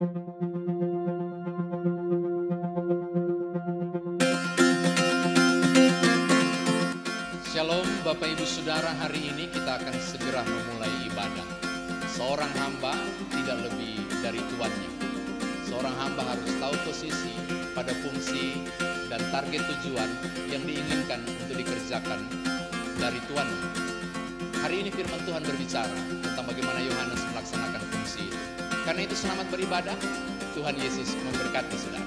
Shalom Bapak Ibu Saudara, hari ini kita akan segera memulai ibadah. Seorang hamba tidak lebih dari tuannya. Seorang hamba harus tahu posisi pada fungsi dan target tujuan yang diinginkan untuk dikerjakan dari tuannya. Hari ini firman Tuhan berbicara tentang bagaimana Yohanes melaksanakan fungsi itu. Karena itu selamat beribadah, Tuhan Yesus memberkati saudara.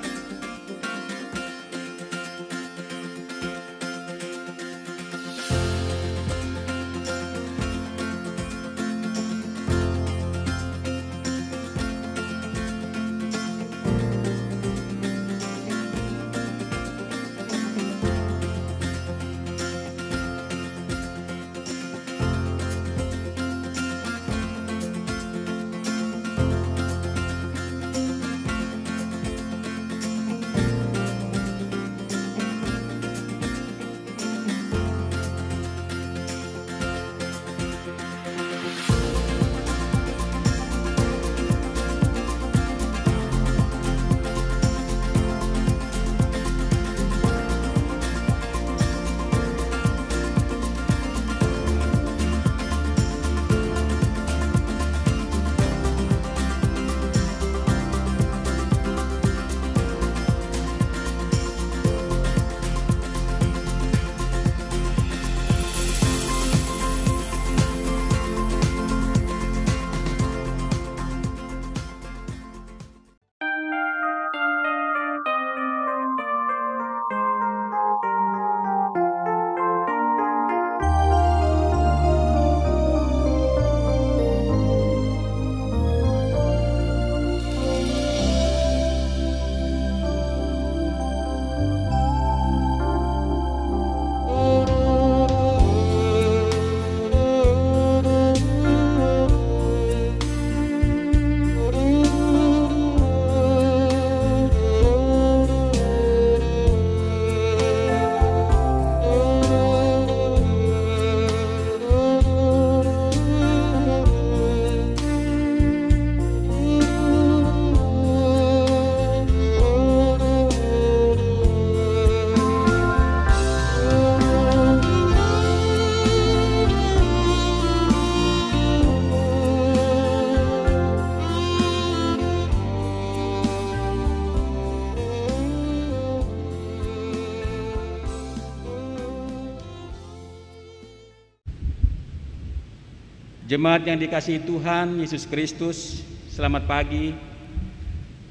Jemaat yang dikasihi Tuhan Yesus Kristus, selamat pagi.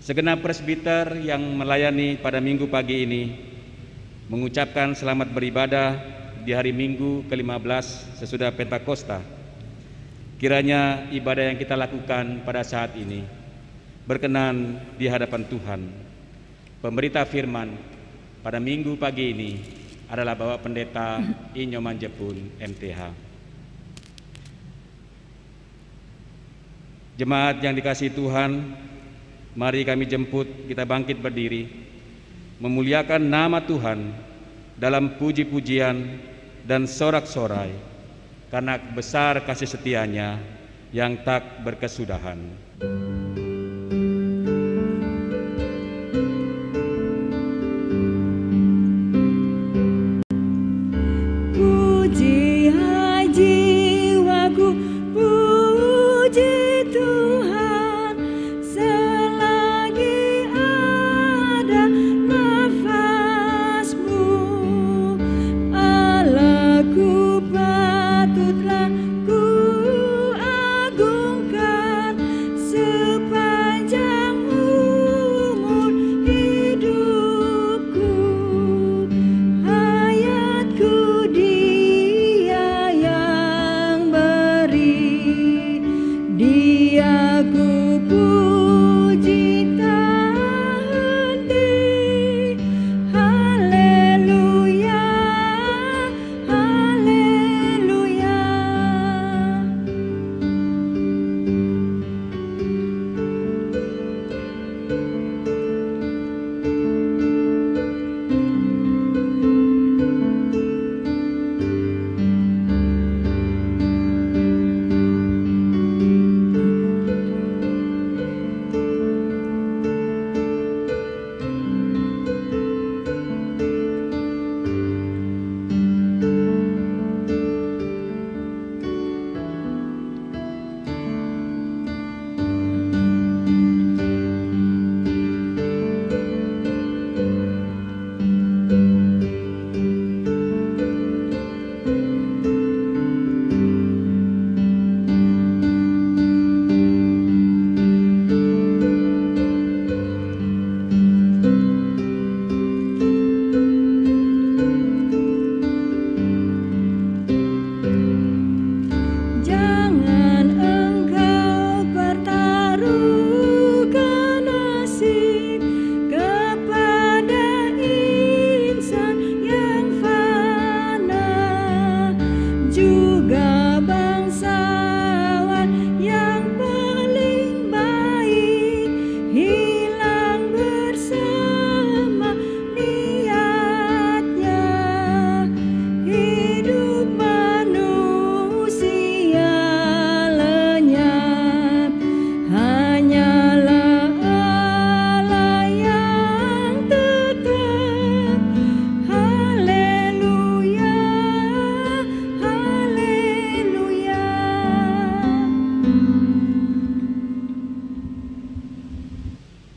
Segenap presbiter yang melayani pada minggu pagi ini mengucapkan selamat beribadah di hari Minggu ke-15 sesudah Pentakosta. Kiranya ibadah yang kita lakukan pada saat ini berkenan di hadapan Tuhan. Pemberita firman pada minggu pagi ini adalah Bapak Pendeta Inyo Manjepun, MTH. Jemaat yang dikasihi Tuhan, mari kami jemput kita bangkit berdiri, memuliakan nama Tuhan dalam puji-pujian dan sorak-sorai, karena besar kasih setianya yang tak berkesudahan. Patutlah ku agungkan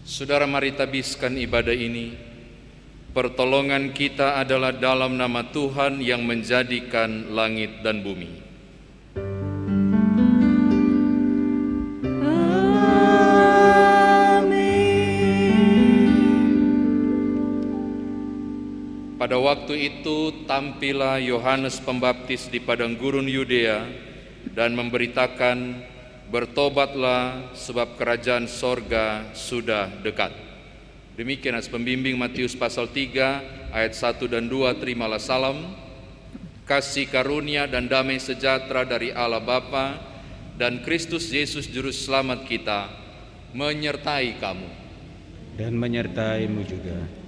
Saudara, mari tabiskan ibadah ini. Pertolongan kita adalah dalam nama Tuhan yang menjadikan langit dan bumi. Pada waktu itu tampillah Yohanes Pembaptis di padang gurun Yudea dan memberitakan, bertobatlah sebab kerajaan sorga sudah dekat. Demikian as pembimbing Matius pasal 3 ayat 1 dan 2. Terimalah salam, kasih karunia dan damai sejahtera dari Allah Bapa dan Kristus Yesus Juru Selamat kita menyertai kamu. Dan menyertaimu juga.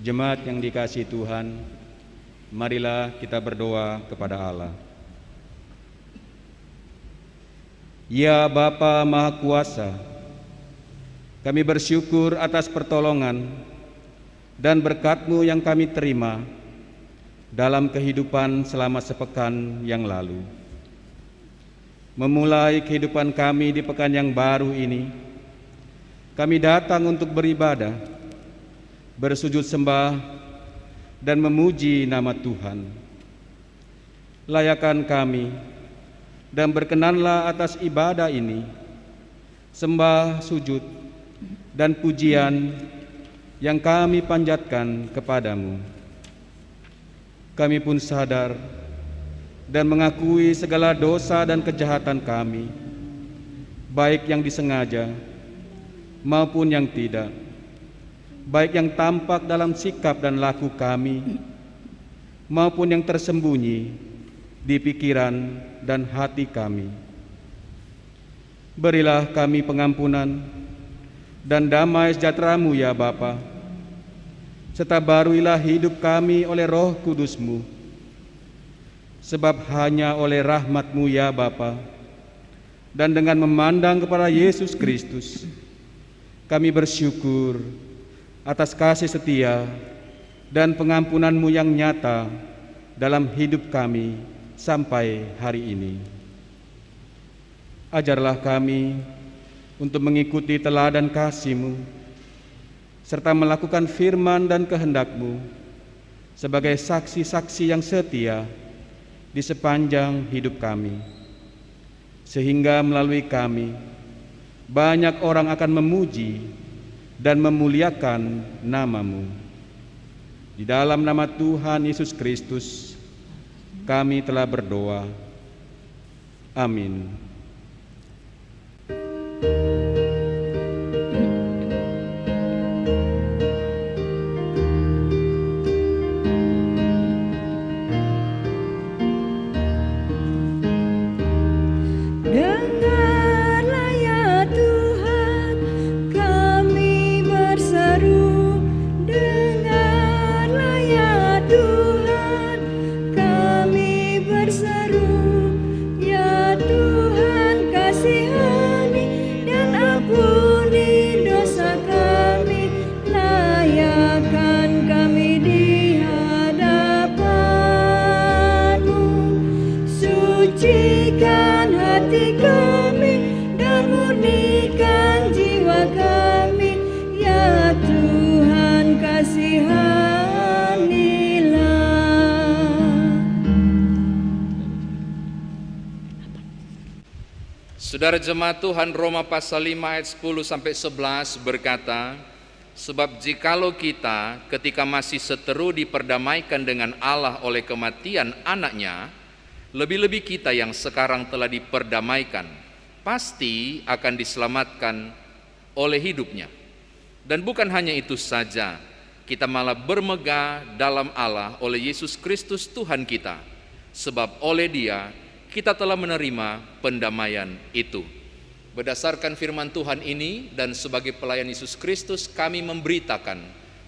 Jemaat yang dikasihi Tuhan, marilah kita berdoa kepada Allah. Ya Bapa Maha Kuasa, kami bersyukur atas pertolongan dan berkat-Mu yang kami terima dalam kehidupan selama sepekan yang lalu. Memulai kehidupan kami di pekan yang baru ini, kami datang untuk beribadah, bersujud sembah, dan memuji nama Tuhan. Layakan kami dan berkenanlah atas ibadah ini, sembah, sujud, dan pujian yang kami panjatkan kepadamu. Kami pun sadar dan mengakui segala dosa dan kejahatan kami, baik yang disengaja maupun yang tidak, baik yang tampak dalam sikap dan laku kami, maupun yang tersembunyi di pikiran dan hati kami. Berilah kami pengampunan dan damai sejahtera-Mu ya Bapa, serta baruilah hidup kami oleh Roh Kudus-Mu, sebab hanya oleh rahmat-Mu ya Bapa, dan dengan memandang kepada Yesus Kristus, kami bersyukur atas kasih setia dan pengampunan-Mu yang nyata dalam hidup kami sampai hari ini. Ajarlah kami untuk mengikuti teladan kasih-Mu, serta melakukan firman dan kehendak-Mu sebagai saksi-saksi yang setia di sepanjang hidup kami, sehingga melalui kami banyak orang akan memuji dan memuliakan nama-Mu. Di dalam nama Tuhan Yesus Kristus kami telah berdoa. Amin. Tuhan Saudara jemaat Tuhan, Roma pasal 5 ayat 10 sampai 11 berkata, sebab jikalau kita ketika masih seteru diperdamaikan dengan Allah oleh kematian anaknya, lebih-lebih kita yang sekarang telah diperdamaikan, pasti akan diselamatkan oleh hidupnya. Dan bukan hanya itu saja, kita malah bermegah dalam Allah oleh Yesus Kristus Tuhan kita, sebab oleh Dia kita telah menerima pendamaian itu. Berdasarkan firman Tuhan ini dan sebagai pelayan Yesus Kristus, kami memberitakan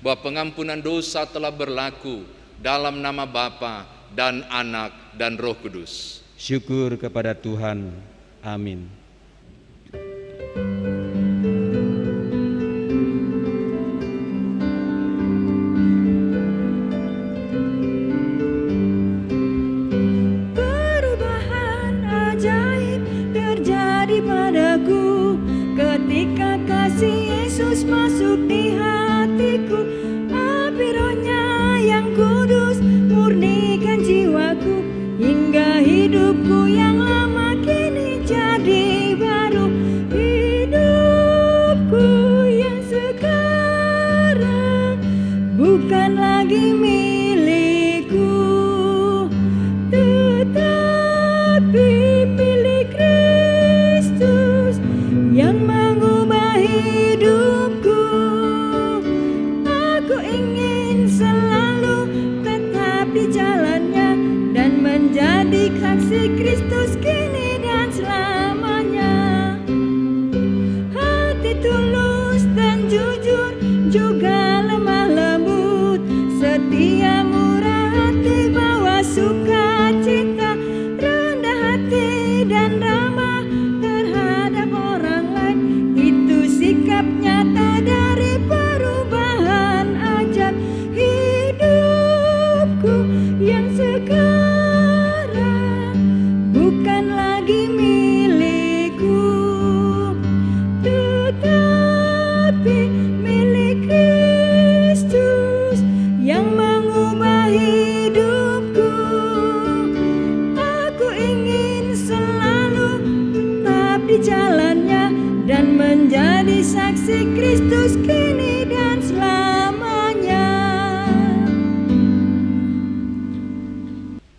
bahwa pengampunan dosa telah berlaku dalam nama Bapa dan Anak dan Roh Kudus. Syukur kepada Tuhan. Amin. Ketika kasih Yesus masuk di hatiku, api Roh-Nya yang kudus murnikan jiwaku, hingga hidupku yang lama kini jadi baru. Hidupku yang sekarang bukan lagi milikku, tetapi milik Kristus yang mengubah hidupku. Aku ingin selalu tetap di jalannya dan menjadi saksi Kristus kini dan selamanya. Hati tulus dan jujur, juga lemah lembut, setia murah hati, bawa sukacita, rendah hati dan ramah terhadap orang lain. Itu sikap nyata dari perubahan ajaib. Hidupku yang sekarang bukan lagi milikku, tetapi milik Kristus yang mengubah hidupku. Aku ingin selalu tetap di jalannya dan menjadi saksi Kristus kini dan selamanya.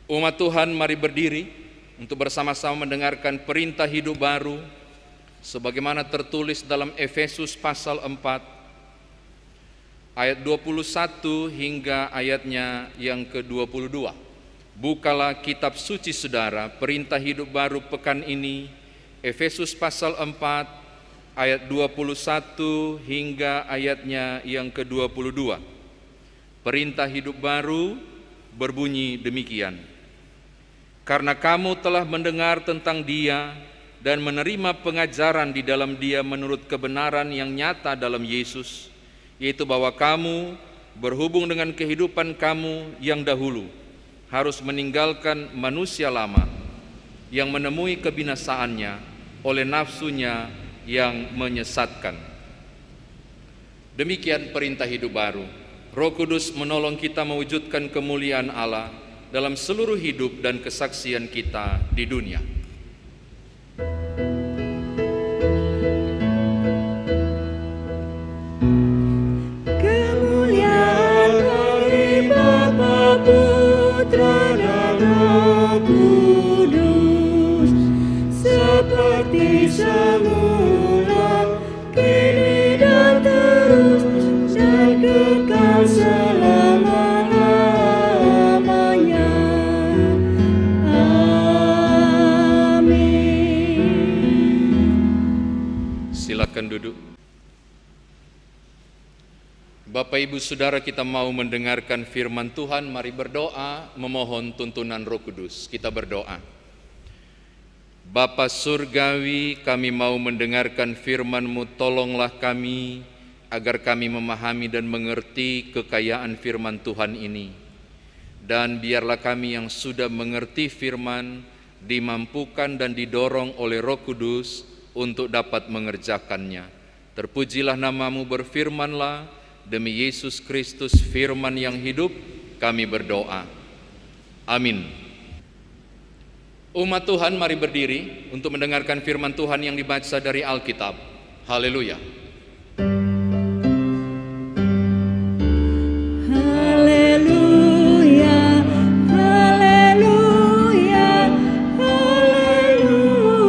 Umat Tuhan, mari berdiri untuk bersama-sama mendengarkan perintah hidup baru sebagaimana tertulis dalam Efesus pasal 4 ayat 21 hingga ayatnya yang ke-22. Bukalah kitab suci saudara, perintah hidup baru pekan ini, Efesus pasal 4 ayat 21 hingga ayatnya yang ke-22. Perintah hidup baru berbunyi demikian. Karena kamu telah mendengar tentang Dia dan menerima pengajaran di dalam Dia menurut kebenaran yang nyata dalam Yesus, yaitu bahwa kamu berhubung dengan kehidupan kamu yang dahulu harus meninggalkan manusia lama yang menemui kebinasaannya oleh nafsunya yang menyesatkan. Demikian perintah hidup baru. Roh Kudus menolong kita mewujudkan kemuliaan Allah dalam seluruh hidup dan kesaksian kita di dunia. Kemuliaan bagi Bapa, Putra dan Roh Kudus, seperti semula, kini dan terus, dan kekal selama-lamanya. Amin. Silakan duduk. Bapak Ibu Saudara, kita mau mendengarkan firman Tuhan. Mari berdoa memohon tuntunan Roh Kudus. Kita berdoa. Bapa Surgawi, kami mau mendengarkan firman-Mu. Tolonglah kami agar kami memahami dan mengerti kekayaan firman Tuhan ini. Dan biarlah kami yang sudah mengerti firman dimampukan dan didorong oleh Roh Kudus untuk dapat mengerjakannya. Terpujilah nama-Mu, berfirmanlah. Demi Yesus Kristus firman yang hidup, kami berdoa. Amin. Umat Tuhan, mari berdiri untuk mendengarkan firman Tuhan yang dibaca dari Alkitab. Haleluya. Haleluya, haleluya, haleluya.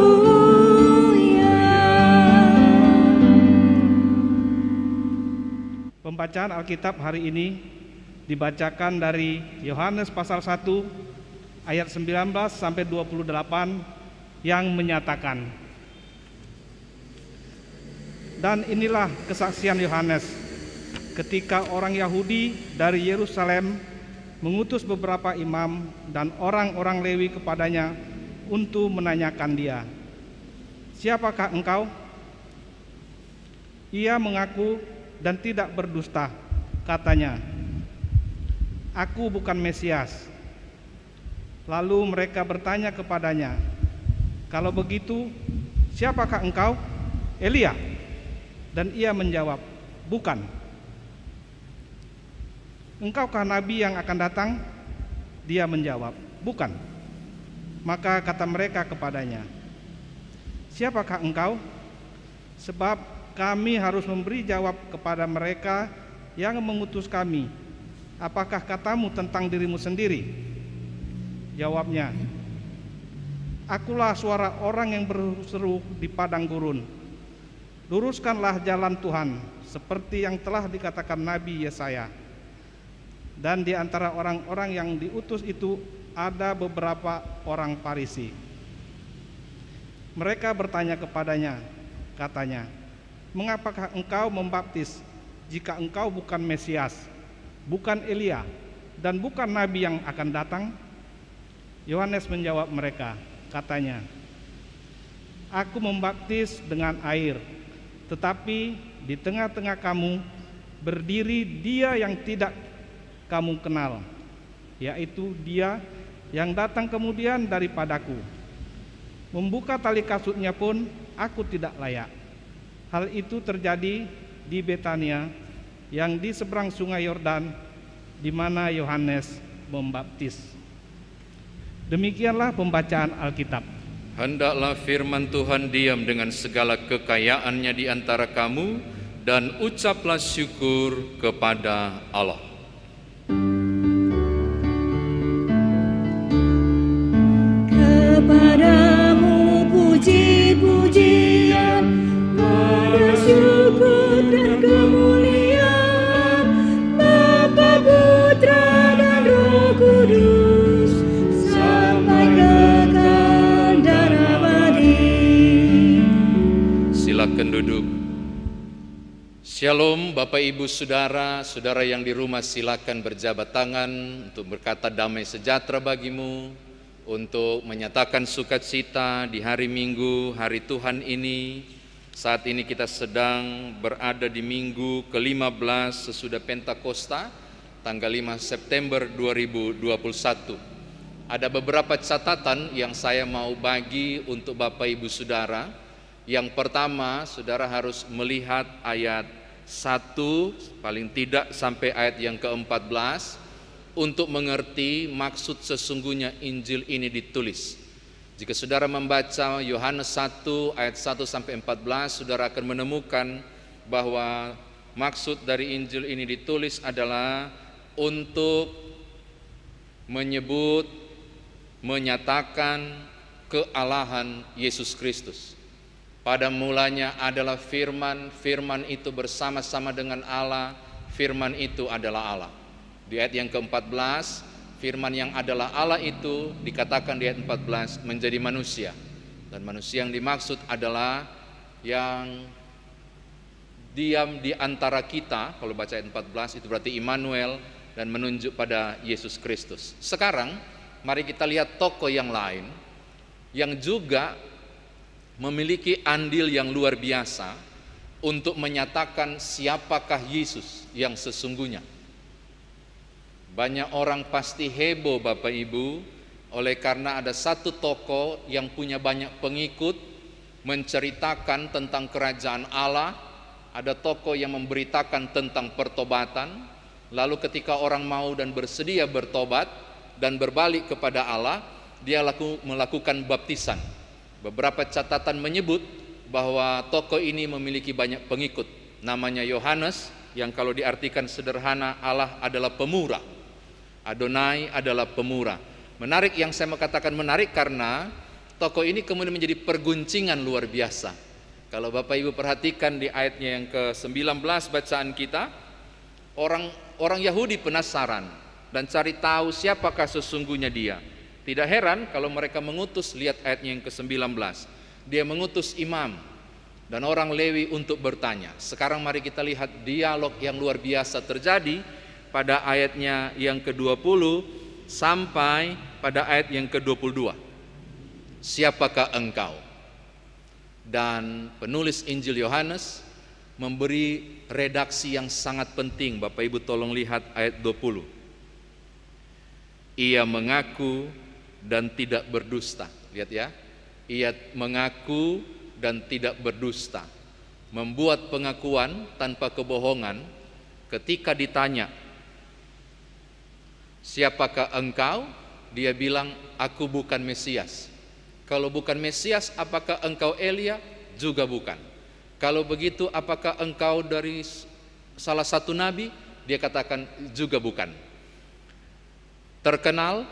Pembacaan Alkitab hari ini dibacakan dari Yohanes pasal 1 ayat 19 sampai 28 yang menyatakan, dan inilah kesaksian Yohanes ketika orang Yahudi dari Yerusalem mengutus beberapa imam dan orang-orang Lewi kepadanya untuk menanyakan dia, "Siapakah engkau?" Ia mengaku dan tidak berdusta, katanya, "Aku bukan Mesias." Lalu mereka bertanya kepadanya, "Kalau begitu, siapakah engkau?" "Elia." Dan ia menjawab, "Bukan." "Engkaukah nabi yang akan datang?" Dia menjawab, "Bukan." Maka kata mereka kepadanya, "Siapakah engkau? Sebab kami harus memberi jawab kepada mereka yang mengutus kami. Apakah katamu tentang dirimu sendiri?" Jawabnya, "Akulah suara orang yang berseru di padang gurun, luruskanlah jalan Tuhan, seperti yang telah dikatakan Nabi Yesaya." Dan di antara orang-orang yang diutus itu ada beberapa orang Farisi. Mereka bertanya kepadanya, katanya, "Mengapakah engkau membaptis jika engkau bukan Mesias, bukan Elia, dan bukan Nabi yang akan datang?" Yohanes menjawab mereka, katanya, "Aku membaptis dengan air, tetapi di tengah-tengah kamu berdiri Dia yang tidak kamu kenal, yaitu Dia yang datang kemudian daripadaku. Membuka tali kasutnya pun aku tidak layak." Hal itu terjadi di Betania yang di seberang sungai Yordan, di mana Yohanes membaptis. Demikianlah pembacaan Alkitab. Hendaklah firman Tuhan diam dengan segala kekayaannya di antara kamu, dan ucaplah syukur kepada Allah. Kepadamu puji-pujian, pada syukur dan kemuliaan, Bapa, Putra, dan Roh Kudus, sampai kekal dan abadi. Silakan duduk. Shalom Bapak Ibu Saudara, saudara yang di rumah, silakan berjabat tangan untuk berkata damai sejahtera bagimu, untuk menyatakan sukacita di hari Minggu, hari Tuhan ini. Saat ini kita sedang berada di minggu ke-15 sesudah Pentakosta, tanggal 5 September 2021. Ada beberapa catatan yang saya mau bagi untuk Bapak Ibu Saudara. Yang pertama, saudara harus melihat ayat 1 paling tidak sampai ayat yang ke-14 untuk mengerti maksud sesungguhnya Injil ini ditulis. Jika saudara membaca Yohanes 1 ayat 1 sampai 14, saudara akan menemukan bahwa maksud dari Injil ini ditulis adalah untuk menyebut, menyatakan kealahan Yesus Kristus. Pada mulanya adalah firman, firman itu bersama-sama dengan Allah, firman itu adalah Allah. Di ayat yang ke-14, firman yang adalah Allah itu dikatakan di ayat 14 menjadi manusia. Dan manusia yang dimaksud adalah yang diam di antara kita. Kalau baca ayat 14 itu berarti Immanuel dan menunjuk pada Yesus Kristus. Sekarang mari kita lihat tokoh yang lain yang juga memiliki andil yang luar biasa untuk menyatakan siapakah Yesus yang sesungguhnya. Banyak orang pasti heboh Bapak Ibu oleh karena ada satu tokoh yang punya banyak pengikut menceritakan tentang kerajaan Allah. Ada tokoh yang memberitakan tentang pertobatan. Lalu ketika orang mau dan bersedia bertobat dan berbalik kepada Allah, dia melakukan baptisan. Beberapa catatan menyebut bahwa tokoh ini memiliki banyak pengikut. Namanya Yohanes, yang kalau diartikan sederhana, Allah adalah pemurah, Adonai adalah pemurah. Menarik, yang saya mau katakan menarik karena tokoh ini kemudian menjadi perguncingan luar biasa. Kalau Bapak Ibu perhatikan di ayatnya yang ke-19 bacaan kita, orang Yahudi penasaran dan cari tahu siapakah sesungguhnya dia. Tidak heran kalau mereka mengutus, lihat ayatnya yang ke-19. Dia mengutus imam dan orang Lewi untuk bertanya. Sekarang mari kita lihat dialog yang luar biasa terjadi pada ayatnya yang ke-20 sampai pada ayat yang ke-22. Siapakah engkau? Dan penulis Injil Yohanes memberi redaksi yang sangat penting. Bapak Ibu tolong lihat ayat 20. Ia mengaku dan tidak berdusta. Lihat ya. Ia mengaku dan tidak berdusta. Membuat pengakuan tanpa kebohongan. Ketika ditanya, siapakah engkau? Dia bilang, aku bukan Mesias. Kalau bukan Mesias, apakah engkau Elia? Juga bukan. Kalau begitu, apakah engkau dari salah satu nabi? Dia katakan juga bukan. Terkenal,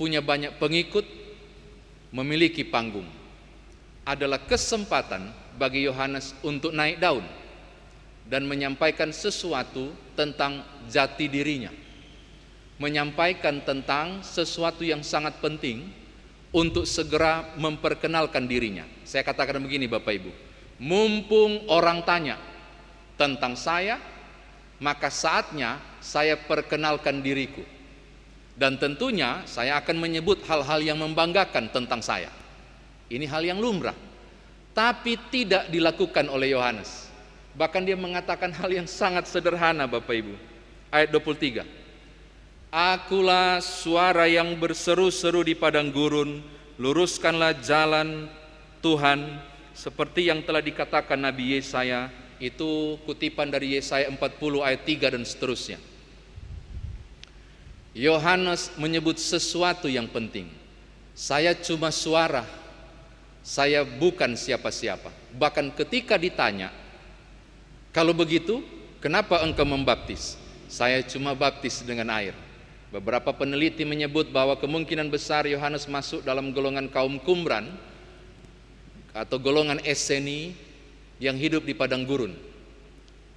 punya banyak pengikut, memiliki panggung. Adalah kesempatan bagi Yohanes untuk naik daun dan menyampaikan sesuatu tentang jati dirinya. Menyampaikan tentang sesuatu yang sangat penting untuk segera memperkenalkan dirinya. Saya katakan begini Bapak Ibu, mumpung orang tanya tentang saya, maka saatnya saya perkenalkan diriku. Dan tentunya saya akan menyebut hal-hal yang membanggakan tentang saya. Ini hal yang lumrah, tapi tidak dilakukan oleh Yohanes. Bahkan dia mengatakan hal yang sangat sederhana Bapak Ibu. Ayat 23. Akulah suara yang berseru-seru di padang gurun, luruskanlah jalan Tuhan, seperti yang telah dikatakan Nabi Yesaya. Itu kutipan dari Yesaya 40 ayat 3 dan seterusnya. Yohanes menyebut sesuatu yang penting. Saya cuma suara, saya bukan siapa-siapa. Bahkan ketika ditanya, kalau begitu, kenapa engkau membaptis? Saya cuma baptis dengan air. Beberapa peneliti menyebut bahwa kemungkinan besar Yohanes masuk dalam golongan kaum Qumran atau golongan Esseni yang hidup di padang gurun.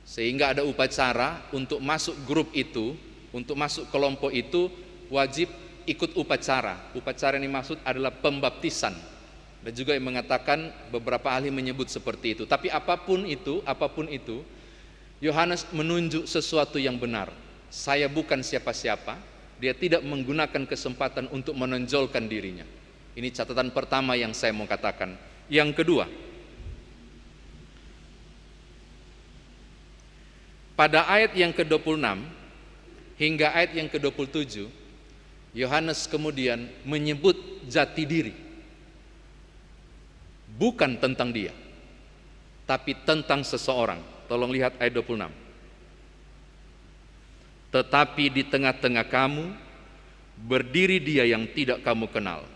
Sehingga ada upacara untuk masuk grup itu, untuk masuk kelompok itu wajib ikut upacara. Upacara yang dimaksud adalah pembaptisan. Dan juga yang mengatakan beberapa ahli menyebut seperti itu. Tapi apapun itu, Yohanes menunjuk sesuatu yang benar. Saya bukan siapa-siapa. Dia tidak menggunakan kesempatan untuk menonjolkan dirinya. Ini catatan pertama yang saya mau katakan. Yang kedua, pada ayat yang ke-26 hingga ayat yang ke-27, Yohanes kemudian menyebut jati diri. Bukan tentang dia, tapi tentang seseorang. Tolong lihat ayat 26. Tetapi di tengah-tengah kamu berdiri dia yang tidak kamu kenal,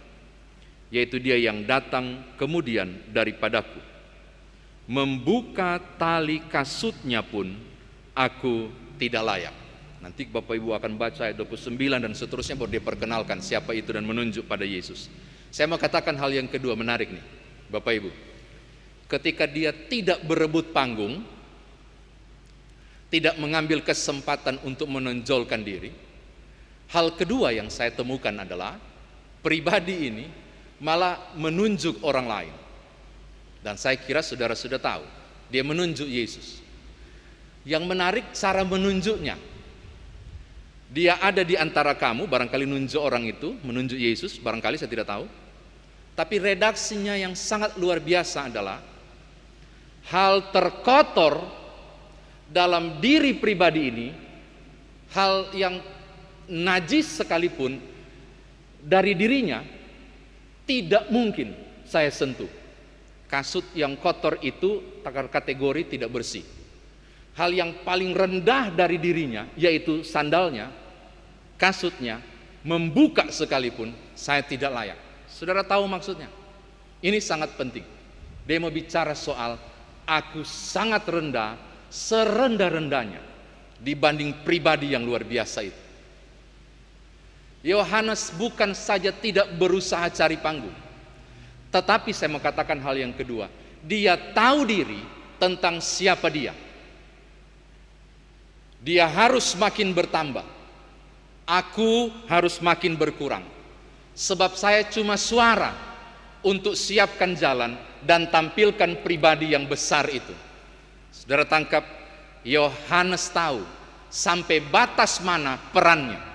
yaitu dia yang datang kemudian daripadaku. Membuka tali kasutnya pun aku tidak layak. Nanti Bapak Ibu akan baca ayat 29 dan seterusnya baru dia perkenalkan siapa itu dan menunjuk pada Yesus. Saya mau katakan hal yang kedua menarik nih Bapak Ibu. Ketika dia tidak berebut panggung, tidak mengambil kesempatan untuk menonjolkan diri, hal kedua yang saya temukan adalah pribadi ini malah menunjuk orang lain. Dan saya kira saudara sudah tahu, dia menunjuk Yesus. Yang menarik cara menunjuknya. Dia ada di antara kamu, barangkali nunjuk orang itu, menunjuk Yesus, barangkali saya tidak tahu. Tapi redaksinya yang sangat luar biasa adalah hal terkotor dalam diri pribadi ini, hal yang najis sekalipun dari dirinya tidak mungkin saya sentuh. Kasut yang kotor itu kategori tidak bersih. Hal yang paling rendah dari dirinya, yaitu sandalnya, kasutnya, membuka sekalipun, saya tidak layak. Saudara tahu maksudnya? Ini sangat penting. Dia mau bicara soal aku sangat rendah, serendah-rendahnya dibanding pribadi yang luar biasa itu. Yohanes bukan saja tidak berusaha cari panggung, tetapi saya mau katakan hal yang kedua, dia tahu diri tentang siapa dia. Dia harus makin bertambah, aku harus makin berkurang, sebab saya cuma suara untuk siapkan jalan dan tampilkan pribadi yang besar itu. Saudara tangkap, Yohanes tahu sampai batas mana perannya.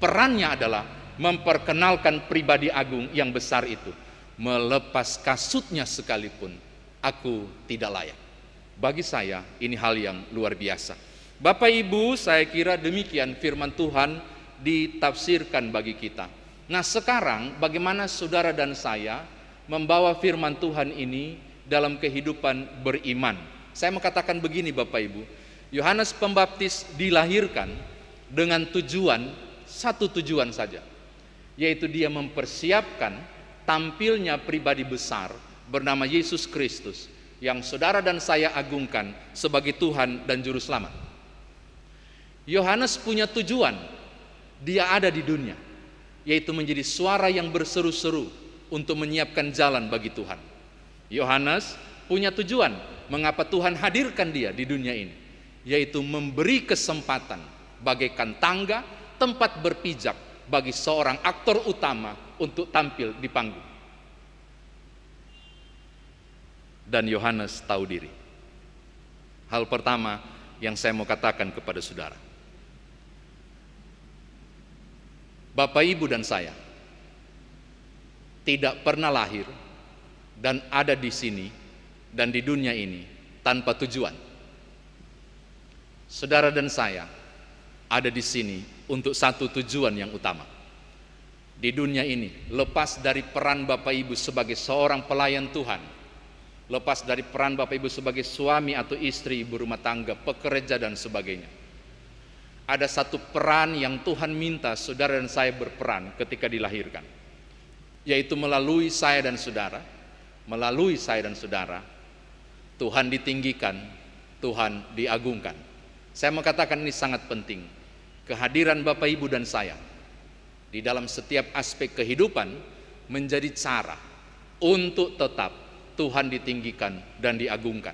Perannya adalah memperkenalkan pribadi agung yang besar itu. Melepas kasutnya sekalipun, aku tidak layak. Bagi saya ini hal yang luar biasa. Bapak Ibu, saya kira demikian firman Tuhan ditafsirkan bagi kita. Nah sekarang bagaimana saudara dan saya membawa firman Tuhan ini dalam kehidupan beriman? Saya mau katakan begini Bapak Ibu, Yohanes Pembaptis dilahirkan dengan satu tujuan saja, yaitu dia mempersiapkan tampilnya pribadi besar bernama Yesus Kristus yang saudara dan saya agungkan sebagai Tuhan dan Juru Selamat. Yohanes punya tujuan, dia ada di dunia, yaitu menjadi suara yang berseru-seru untuk menyiapkan jalan bagi Tuhan. Yohanes punya tujuan, mengapa Tuhan hadirkan dia di dunia ini, yaitu memberi kesempatan bagaikan tangga, tempat berpijak bagi seorang aktor utama untuk tampil di panggung. Dan Yohanes tahu diri. Hal pertama yang saya mau katakan kepada saudara, Bapak, Ibu, dan saya tidak pernah lahir dan ada di sini dan di dunia ini tanpa tujuan. Saudara dan saya ada di sini untuk satu tujuan yang utama. Di dunia ini, lepas dari peran Bapak Ibu sebagai seorang pelayan Tuhan, lepas dari peran Bapak Ibu sebagai suami atau istri, ibu rumah tangga, pekerja dan sebagainya, ada satu peran yang Tuhan minta saudara dan saya berperan ketika dilahirkan, yaitu melalui saya dan saudara, Tuhan ditinggikan, Tuhan diagungkan. Saya mau katakan ini sangat penting. Kehadiran Bapak Ibu dan saya di dalam setiap aspek kehidupan menjadi cara untuk tetap Tuhan ditinggikan dan diagungkan.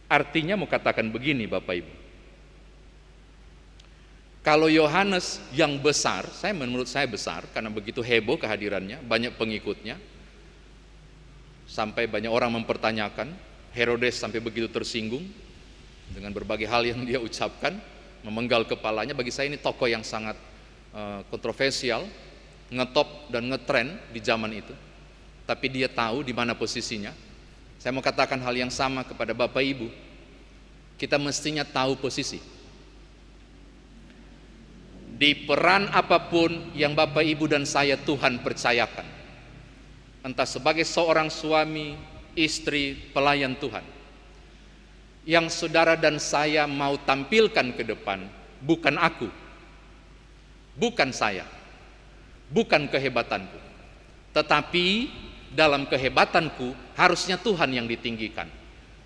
Artinya mau katakan begini Bapak Ibu, kalau Yohanes yang besar, menurut saya besar karena begitu heboh kehadirannya, banyak pengikutnya, sampai banyak orang mempertanyakan, Herodes sampai begitu tersinggung dengan berbagai hal yang dia ucapkan, memenggal kepalanya. Bagi saya ini tokoh yang sangat kontroversial, ngetop dan ngetren di zaman itu. Tapi dia tahu di mana posisinya. Saya mau katakan hal yang sama kepada Bapak Ibu. Kita mestinya tahu posisi. Di peran apapun yang Bapak Ibu dan saya Tuhan percayakan, entah sebagai seorang suami, istri, pelayan Tuhan, yang saudara dan saya mau tampilkan ke depan, bukan aku, bukan saya, bukan kehebatanku, tetapi dalam kehebatanku harusnya Tuhan yang ditinggikan.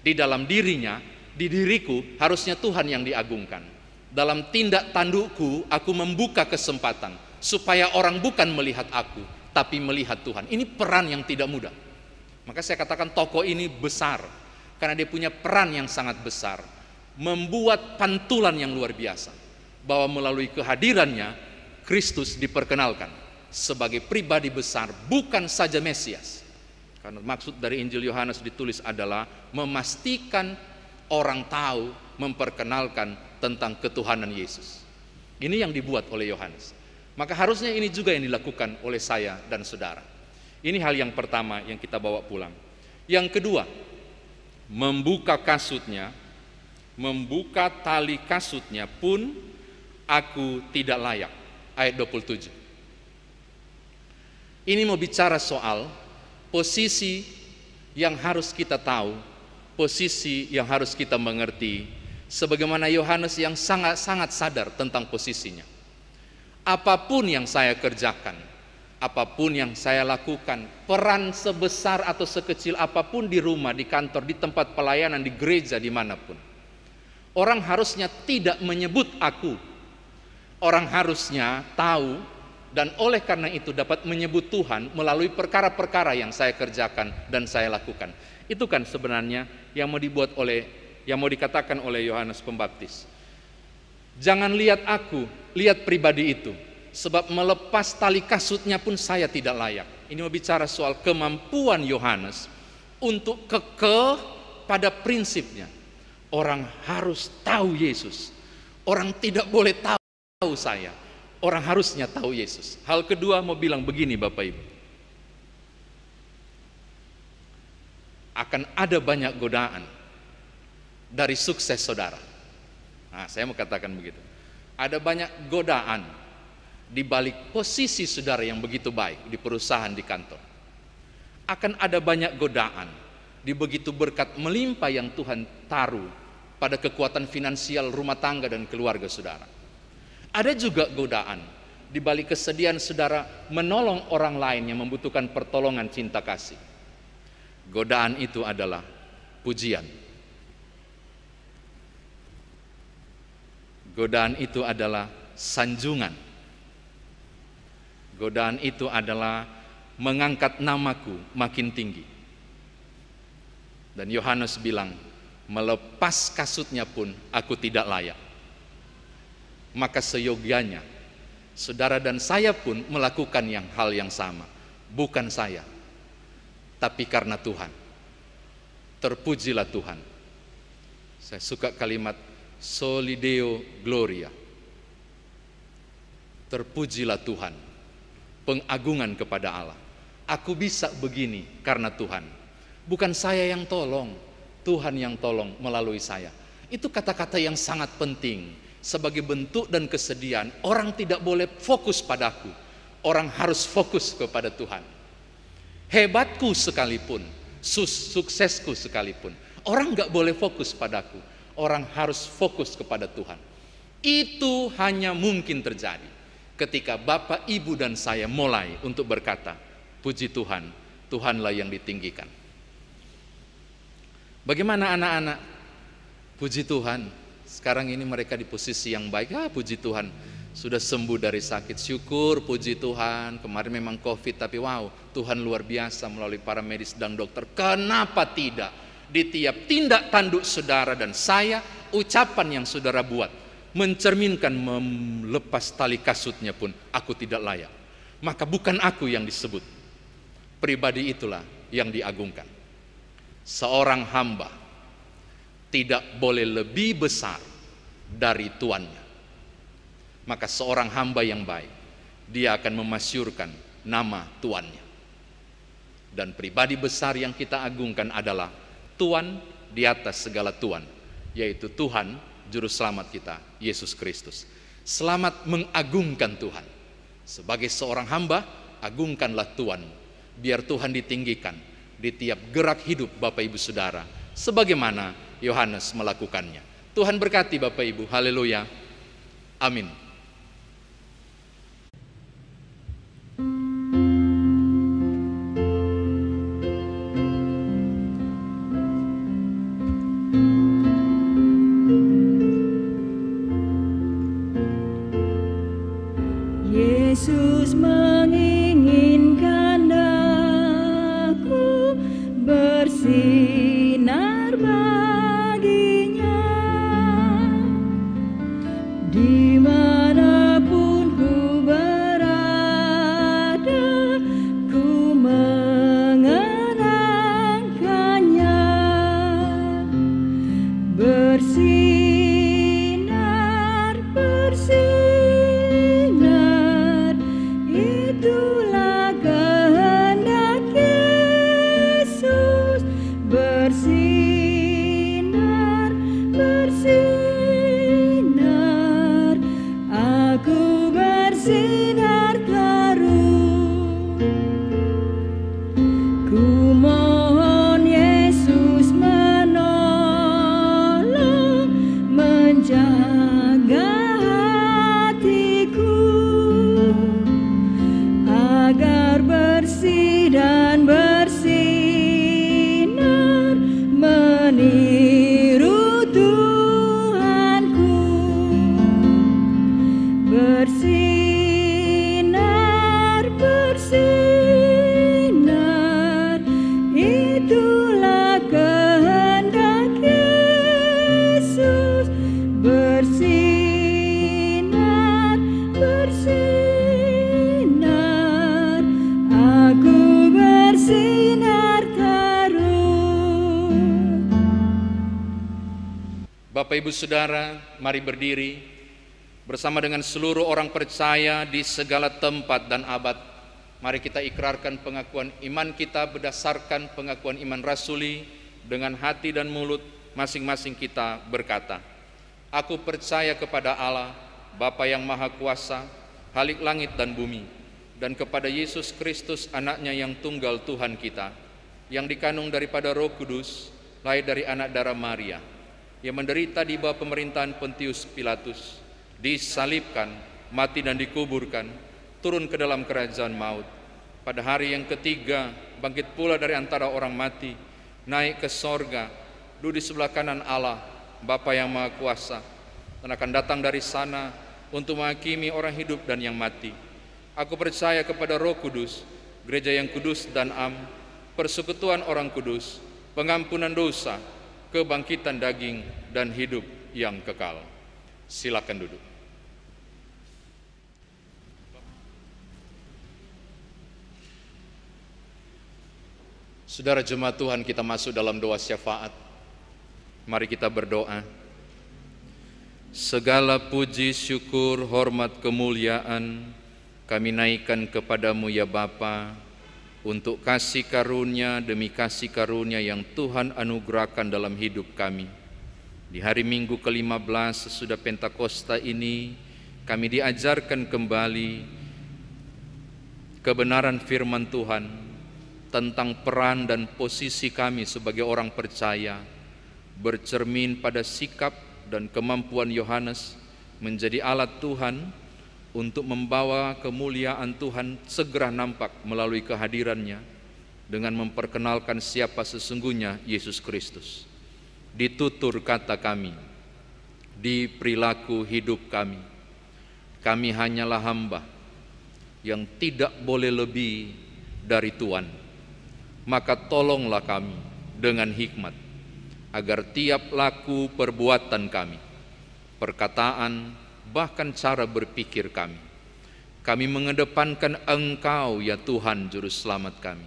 Di dalam dirinya, di diriku harusnya Tuhan yang diagungkan. Dalam tindak tandukku, aku membuka kesempatan supaya orang bukan melihat aku, tapi melihat Tuhan. Ini peran yang tidak mudah. Maka saya katakan tokoh ini besar, karena dia punya peran yang sangat besar, membuat pantulan yang luar biasa, bahwa melalui kehadirannya, Kristus diperkenalkan sebagai pribadi besar, bukan saja Mesias. Karena maksud dari Injil Yohanes ditulis adalah memastikan orang tahu, memperkenalkan tentang ketuhanan Yesus. Ini yang dibuat oleh Yohanes. Maka harusnya ini juga yang dilakukan oleh saya dan saudara. Ini hal yang pertama yang kita bawa pulang. Yang kedua, membuka kasutnya, membuka tali kasutnya pun aku tidak layak. Ayat 27. Ini mau bicara soal posisi yang harus kita tahu, posisi yang harus kita mengerti, sebagaimana Yohanes yang sangat-sangat sadar tentang posisinya. apapun yang saya kerjakan, apapun yang saya lakukan, peran sebesar atau sekecil apapun di rumah, di kantor, di tempat pelayanan, di gereja, dimanapun, orang harusnya tidak menyebut aku. Orang harusnya tahu dan oleh karena itu dapat menyebut Tuhan melalui perkara-perkara yang saya kerjakan dan saya lakukan. Itu kan sebenarnya yang mau dikatakan oleh Yohanes Pembaptis. Jangan lihat aku, lihat pribadi itu. Sebab melepas tali kasutnya pun saya tidak layak. Ini mau bicara soal kemampuan Yohanes untuk kekeh pada prinsipnya. Orang harus tahu Yesus. Orang tidak boleh tahu saya. Orang harusnya tahu Yesus. Hal kedua mau bilang begini Bapak Ibu. Akan ada banyak godaan dari sukses saudara. Nah, saya mau katakan begitu. Ada banyak godaan di balik posisi saudara yang begitu baik di perusahaan, di kantor. Akan ada banyak godaan di begitu berkat melimpah yang Tuhan taruh pada kekuatan finansial rumah tangga dan keluarga saudara. Ada juga godaan di balik kesediaan saudara menolong orang lain yang membutuhkan pertolongan cinta kasih. Godaan itu adalah pujian. Godaan itu adalah sanjungan. Godaan itu adalah mengangkat namaku makin tinggi. Dan Yohanes bilang, melepas kasutnya pun aku tidak layak. Maka seyogianya saudara dan saya pun melakukan hal yang sama. Bukan saya, tapi karena Tuhan. Terpujilah Tuhan. Saya suka kalimat Soli Deo Gloria. Terpujilah Tuhan. Pengagungan kepada Allah. Aku bisa begini karena Tuhan. Bukan saya yang tolong, Tuhan yang tolong melalui saya. Itu kata-kata yang sangat penting. Sebagai bentuk dan kesediaan, orang tidak boleh fokus padaku. Orang harus fokus kepada Tuhan. Hebatku sekalipun, suksesku sekalipun, orang gak boleh fokus padaku. Orang harus fokus kepada Tuhan. Itu hanya mungkin terjadi ketika Bapak, Ibu, dan saya mulai untuk berkata, puji Tuhan, Tuhanlah yang ditinggikan. Bagaimana anak-anak? Puji Tuhan, sekarang ini mereka di posisi yang baik. Puji Tuhan, sudah sembuh dari sakit. Syukur, puji Tuhan. Kemarin memang COVID, tapi wow, Tuhan luar biasa melalui para medis dan dokter. Kenapa tidak? Di tiap tindak tanduk saudara dan saya, ucapan yang saudara buat mencerminkan melepas tali kasutnya pun aku tidak layak. Maka bukan aku yang disebut, pribadi itulah yang diagungkan. Seorang hamba tidak boleh lebih besar dari tuannya. Maka seorang hamba yang baik, dia akan memasyurkan nama tuannya. Dan pribadi besar yang kita agungkan adalah Tuhan di atas segala Tuhan, yaitu Tuhan Juru Selamat kita, Yesus Kristus. Selamat mengagungkan Tuhan. Sebagai seorang hamba, agungkanlah Tuhan. Biar Tuhan ditinggikan di tiap gerak hidup Bapak Ibu Saudara, sebagaimana Yohanes melakukannya. Tuhan berkati Bapak Ibu, haleluya, amin. Yesus menginginkan aku bersinar baginya, dimanapun ku berada, ku mengenangkannya. Bersinar, bersinar, itulah kehendak Yesus. Bersinar, bersinar, aku bersinar terus. Ku mohon Yesus menolong Bapak Ibu Saudara, mari berdiri bersama dengan seluruh orang percaya di segala tempat dan abad. Mari kita ikrarkan pengakuan iman kita berdasarkan pengakuan iman rasuli dengan hati dan mulut masing-masing kita berkata, aku percaya kepada Allah, Bapa yang Maha Kuasa, Khalik langit dan bumi, dan kepada Yesus Kristus anaknya yang tunggal Tuhan kita, yang dikandung daripada Roh Kudus, lahir dari anak darah Maria, yang menderita di bawah pemerintahan Pontius Pilatus, disalibkan, mati dan dikuburkan, turun ke dalam kerajaan maut. Pada hari yang ketiga, bangkit pula dari antara orang mati, naik ke sorga, duduk di sebelah kanan Allah, Bapa yang Maha Kuasa, dan akan datang dari sana untuk menghakimi orang hidup dan yang mati. Aku percaya kepada Roh Kudus, gereja yang kudus dan am, persekutuan orang kudus, pengampunan dosa, kebangkitan daging, dan hidup yang kekal. Silakan duduk. Saudara jemaat Tuhan, kita masuk dalam doa syafaat. Mari kita berdoa. Segala puji, syukur, hormat, kemuliaan kami naikkan kepadamu ya Bapa, untuk kasih karunia demi kasih karunia yang Tuhan anugerahkan dalam hidup kami. Di hari Minggu ke-15 sesudah Pentakosta ini, kami diajarkan kembali kebenaran firman Tuhan tentang peran dan posisi kami sebagai orang percaya, bercermin pada sikap dan kemampuan Yohanes menjadi alat Tuhan untuk membawa kemuliaan Tuhan segera nampak melalui kehadirannya dengan memperkenalkan siapa sesungguhnya Yesus Kristus. Di tutur kata kami, di perilaku hidup kami, kami hanyalah hamba yang tidak boleh lebih dari Tuhan. Maka tolonglah kami dengan hikmat, agar tiap laku perbuatan kami, perkataan, bahkan cara berpikir kami mengedepankan Engkau ya Tuhan Juru Selamat kami.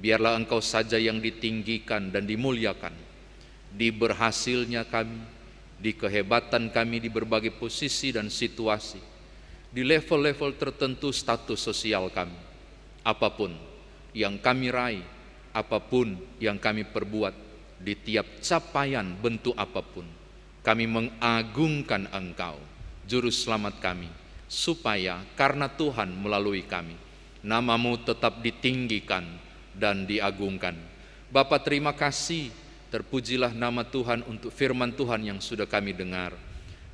Biarlah Engkau saja yang ditinggikan dan dimuliakan di berhasilnya kami, di kehebatan kami di berbagai posisi dan situasi, di level-level tertentu status sosial kami. Apapun yang kami raih, apapun yang kami perbuat, di tiap capaian bentuk apapun, kami mengagungkan Engkau, Juru Selamat kami, supaya karena Tuhan melalui kami, nama-Mu tetap ditinggikan dan diagungkan. Bapa, terima kasih, terpujilah nama Tuhan untuk firman Tuhan yang sudah kami dengar.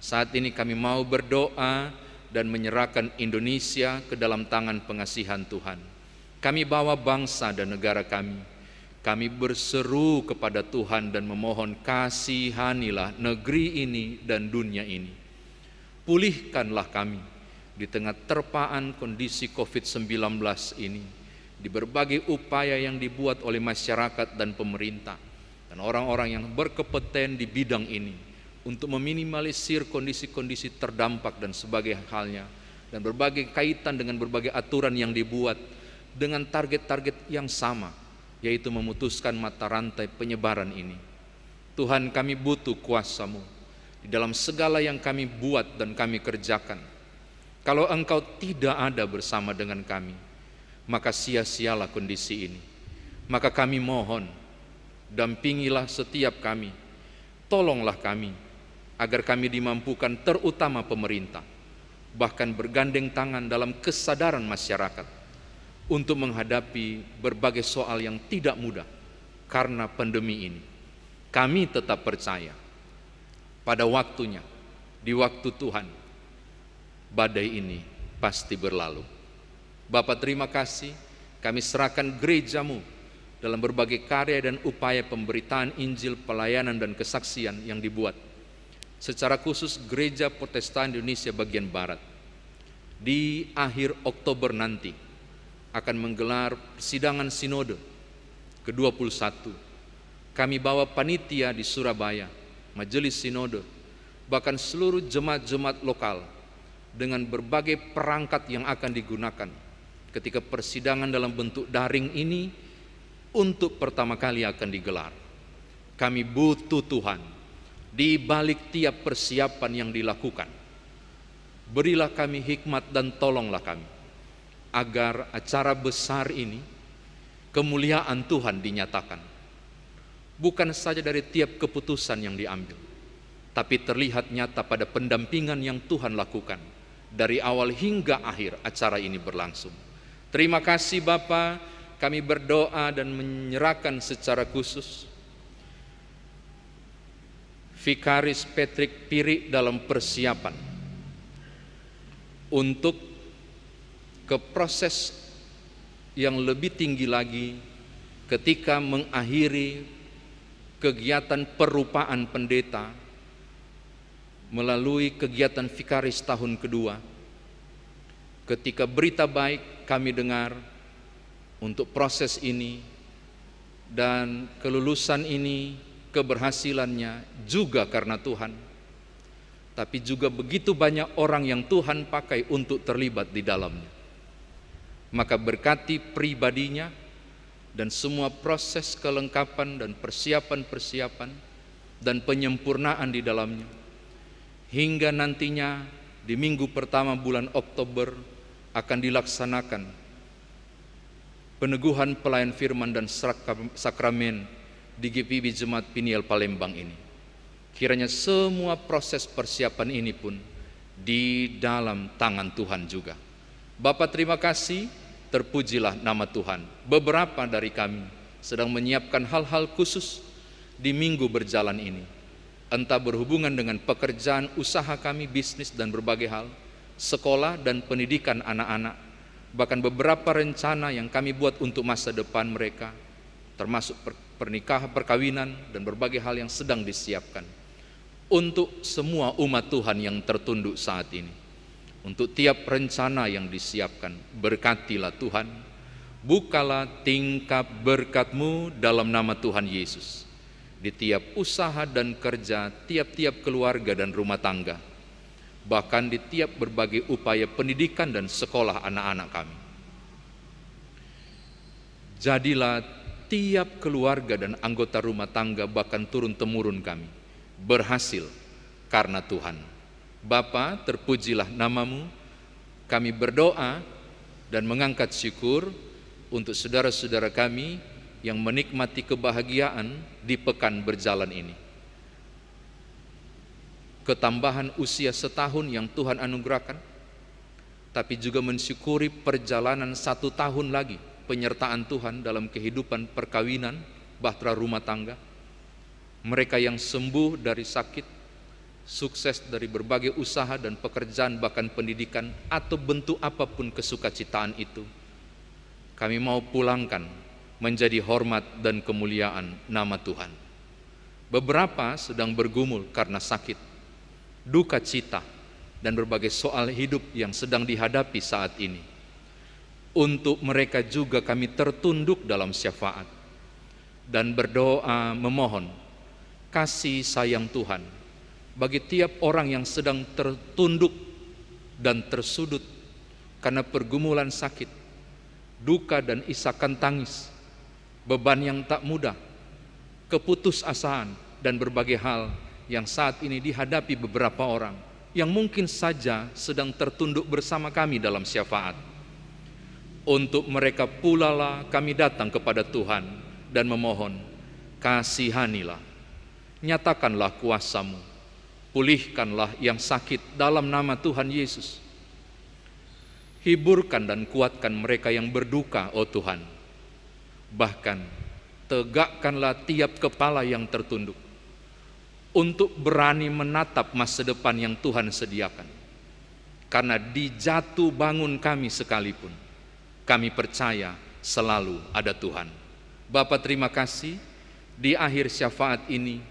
Saat ini kami mau berdoa dan menyerahkan Indonesia ke dalam tangan pengasihan Tuhan. Kami bawa bangsa dan negara kami. Kami berseru kepada Tuhan dan memohon, kasihanilah negeri ini dan dunia ini. Pulihkanlah kami di tengah terpaan kondisi COVID-19 ini, di berbagai upaya yang dibuat oleh masyarakat dan pemerintah dan orang-orang yang berkompeten di bidang ini untuk meminimalisir kondisi-kondisi terdampak dan sebagainya halnya, dan berbagai kaitan dengan berbagai aturan yang dibuat dengan target-target yang sama, yaitu memutuskan mata rantai penyebaran ini. Tuhan, kami butuh kuasa-Mu di dalam segala yang kami buat dan kami kerjakan. Kalau Engkau tidak ada bersama dengan kami, maka sia-sialah kondisi ini. Maka kami mohon, dampingilah setiap kami, tolonglah kami, agar kami dimampukan, terutama pemerintah, bahkan bergandeng tangan dalam kesadaran masyarakat, untuk menghadapi berbagai soal yang tidak mudah karena pandemi ini. Kami tetap percaya pada waktunya, di waktu Tuhan, badai ini pasti berlalu. Bapa, terima kasih, kami serahkan gereja-Mu dalam berbagai karya dan upaya pemberitaan Injil, pelayanan dan kesaksian yang dibuat. Secara khusus Gereja Protestan Indonesia bagian Barat. Di akhir Oktober nanti akan menggelar persidangan sinode ke-21. Kami bawa panitia di Surabaya, majelis sinode, bahkan seluruh jemaat-jemaat lokal dengan berbagai perangkat yang akan digunakan ketika persidangan dalam bentuk daring ini untuk pertama kali akan digelar. Kami butuh Tuhan di balik tiap persiapan yang dilakukan. Berilah kami hikmat dan tolonglah kami, agar acara besar ini, kemuliaan Tuhan dinyatakan. Bukan saja dari tiap keputusan yang diambil, tapi terlihat nyata pada pendampingan yang Tuhan lakukan dari awal hingga akhir acara ini berlangsung. Terima kasih Bapa, kami berdoa dan menyerahkan secara khusus Vikaris Patrick Piri dalam persiapan untuk ke proses yang lebih tinggi lagi ketika mengakhiri kegiatan perupaan pendeta melalui kegiatan Vikaris tahun kedua. Ketika berita baik kami dengar untuk proses ini dan kelulusan ini, keberhasilannya juga karena Tuhan, tapi juga begitu banyak orang yang Tuhan pakai untuk terlibat di dalamnya. Maka berkati pribadinya dan semua proses kelengkapan dan persiapan-persiapan dan penyempurnaan di dalamnya, hingga nantinya di minggu pertama bulan Oktober akan dilaksanakan peneguhan pelayan firman dan sakramen di GPIB Jemaat Peniel Palembang ini. Kiranya semua proses persiapan ini pun di dalam tangan Tuhan juga. Bapa terima kasih, terpujilah nama Tuhan. Beberapa dari kami sedang menyiapkan hal-hal khusus di minggu berjalan ini. Entah berhubungan dengan pekerjaan, usaha kami, bisnis dan berbagai hal, sekolah dan pendidikan anak-anak, bahkan beberapa rencana yang kami buat untuk masa depan mereka, termasuk pernikahan, perkawinan, dan berbagai hal yang sedang disiapkan. Untuk semua umat Tuhan yang tertunduk saat ini, untuk tiap rencana yang disiapkan, berkatilah Tuhan, bukalah tingkap berkat-Mu dalam nama Tuhan Yesus, di tiap usaha dan kerja, tiap-tiap keluarga dan rumah tangga, bahkan di tiap berbagai upaya pendidikan dan sekolah anak-anak kami. Jadilah tiap keluarga dan anggota rumah tangga bahkan turun-temurun kami berhasil karena Tuhan. Bapa, terpujilah nama-Mu. Kami berdoa dan mengangkat syukur untuk saudara-saudara kami yang menikmati kebahagiaan di pekan berjalan ini. Ketambahan usia setahun yang Tuhan anugerahkan, tapi juga mensyukuri perjalanan 1 tahun lagi penyertaan Tuhan dalam kehidupan perkawinan, bahtera rumah tangga. Mereka yang sembuh dari sakit, sukses dari berbagai usaha dan pekerjaan, bahkan pendidikan atau bentuk apapun kesukacitaan itu, kami mau pulangkan menjadi hormat dan kemuliaan nama Tuhan. Beberapa sedang bergumul karena sakit, duka cita, dan berbagai soal hidup yang sedang dihadapi saat ini. Untuk mereka juga kami tertunduk dalam syafaat dan berdoa memohon kasih sayang Tuhan bagi tiap orang yang sedang tertunduk dan tersudut karena pergumulan sakit, duka dan isakan tangis, beban yang tak mudah, keputusasaan, dan berbagai hal yang saat ini dihadapi beberapa orang yang mungkin saja sedang tertunduk bersama kami dalam syafaat. Untuk mereka pula lah kami datang kepada Tuhan dan memohon, kasihanilah, nyatakanlah kuasa-Mu, pulihkanlah yang sakit dalam nama Tuhan Yesus. Hiburkan dan kuatkan mereka yang berduka, oh Tuhan. Bahkan tegakkanlah tiap kepala yang tertunduk untuk berani menatap masa depan yang Tuhan sediakan. Karena di jatuh bangun kami sekalipun, kami percaya selalu ada Tuhan. Bapa terima kasih, di akhir syafaat ini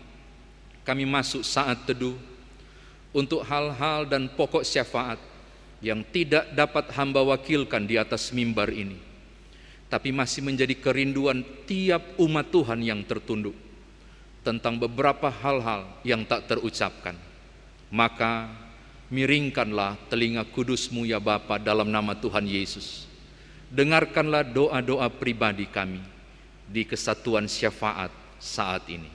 kami masuk saat teduh untuk hal-hal dan pokok syafaat yang tidak dapat hamba wakilkan di atas mimbar ini, tapi masih menjadi kerinduan tiap umat Tuhan yang tertunduk tentang beberapa hal-hal yang tak terucapkan. Maka miringkanlah telinga kudus-Mu ya Bapa dalam nama Tuhan Yesus. Dengarkanlah doa-doa pribadi kami di kesatuan syafaat saat ini.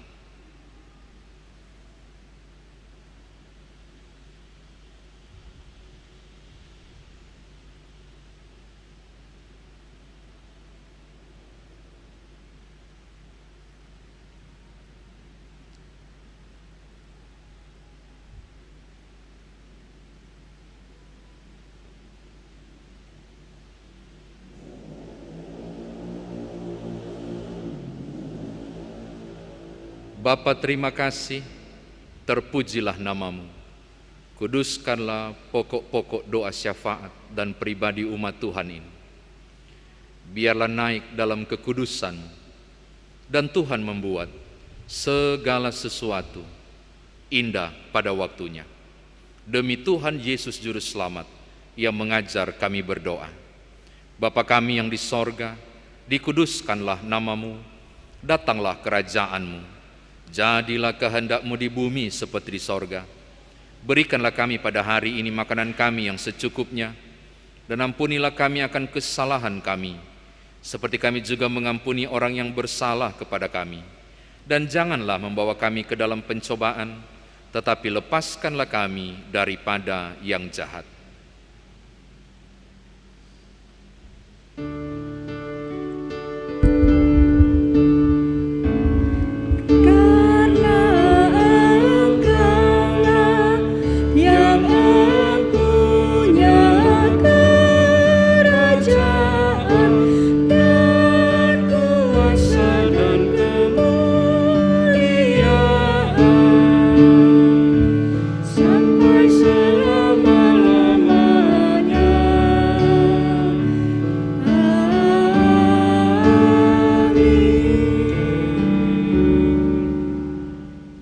Bapa, terima kasih, terpujilah namamu. Kuduskanlah pokok-pokok doa syafaat dan pribadi umat Tuhan ini. Biarlah naik dalam kekudusan, dan Tuhan membuat segala sesuatu indah pada waktunya. Demi Tuhan Yesus Juru Selamat yang mengajar kami berdoa. Bapa kami yang di sorga, dikuduskanlah namamu, datanglah kerajaanmu, jadilah kehendak-mu di bumi seperti di sorga. Berikanlah kami pada hari ini makanan kami yang secukupnya, dan ampunilah kami akan kesalahan kami, seperti kami juga mengampuni orang yang bersalah kepada kami. Dan janganlah membawa kami ke dalam pencobaan, tetapi lepaskanlah kami daripada yang jahat.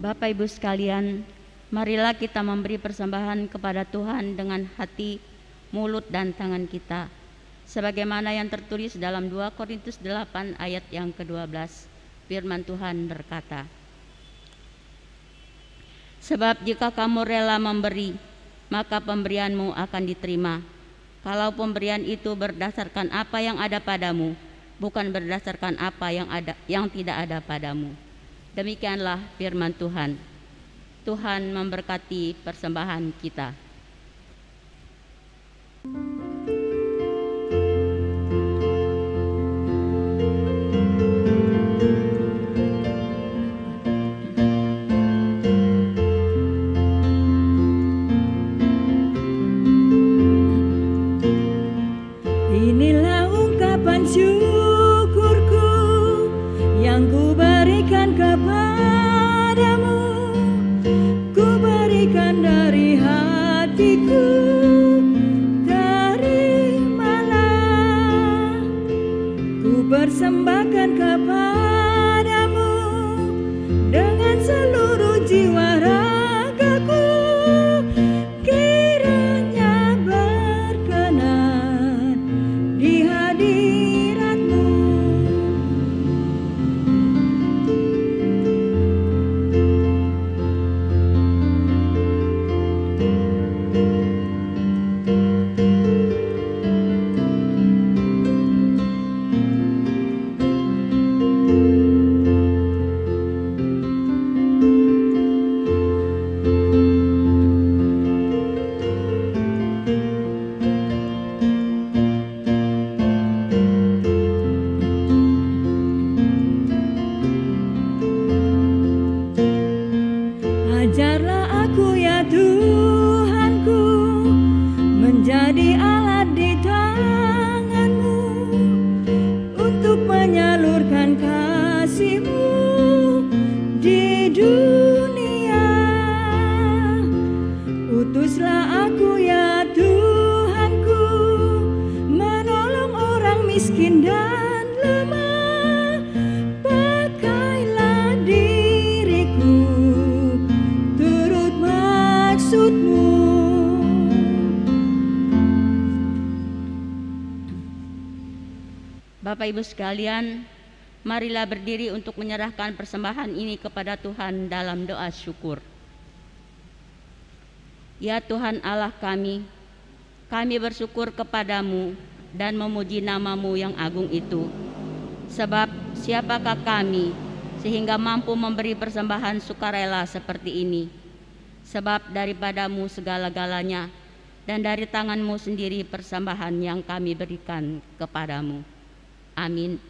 Bapak Ibu sekalian, marilah kita memberi persembahan kepada Tuhan dengan hati, mulut, dan tangan kita. Sebagaimana yang tertulis dalam 2 Korintus 8 ayat yang ke-12, firman Tuhan berkata, "Sebab jika kamu rela memberi, maka pemberianmu akan diterima. Kalau pemberian itu berdasarkan apa yang ada padamu, bukan berdasarkan apa yang tidak ada padamu." Demikianlah firman Tuhan. Tuhan memberkati persembahan kita. Inilah ungkapan syukurku yang ku berikan kepadamu, ku berikan dari hatiku, terimalah. Ku persembahkan kepadamu dengan seluruh jiwa ragaku, kiranya berkenan di hadirat-Mu. Ajarlah aku ya Tuhanku, menjadi alat di tangan-Mu untuk menyalurkan kasih-Mu di dunia. Utuslah aku ya Tuhanku, menolong orang miskin dan lemah. Pakailah diriku turut maksud-Mu. Bapak Ibu sekalian, marilah berdiri untuk menyerahkan persembahan ini kepada Tuhan dalam doa syukur. Ya Tuhan Allah kami bersyukur kepadamu dan memuji nama-Mu yang agung itu. Sebab siapakah kami sehingga mampu memberi persembahan sukarela seperti ini? Sebab daripada-Mu segala-galanya, dan dari tangan-Mu sendiri persembahan yang kami berikan kepadamu. Amin.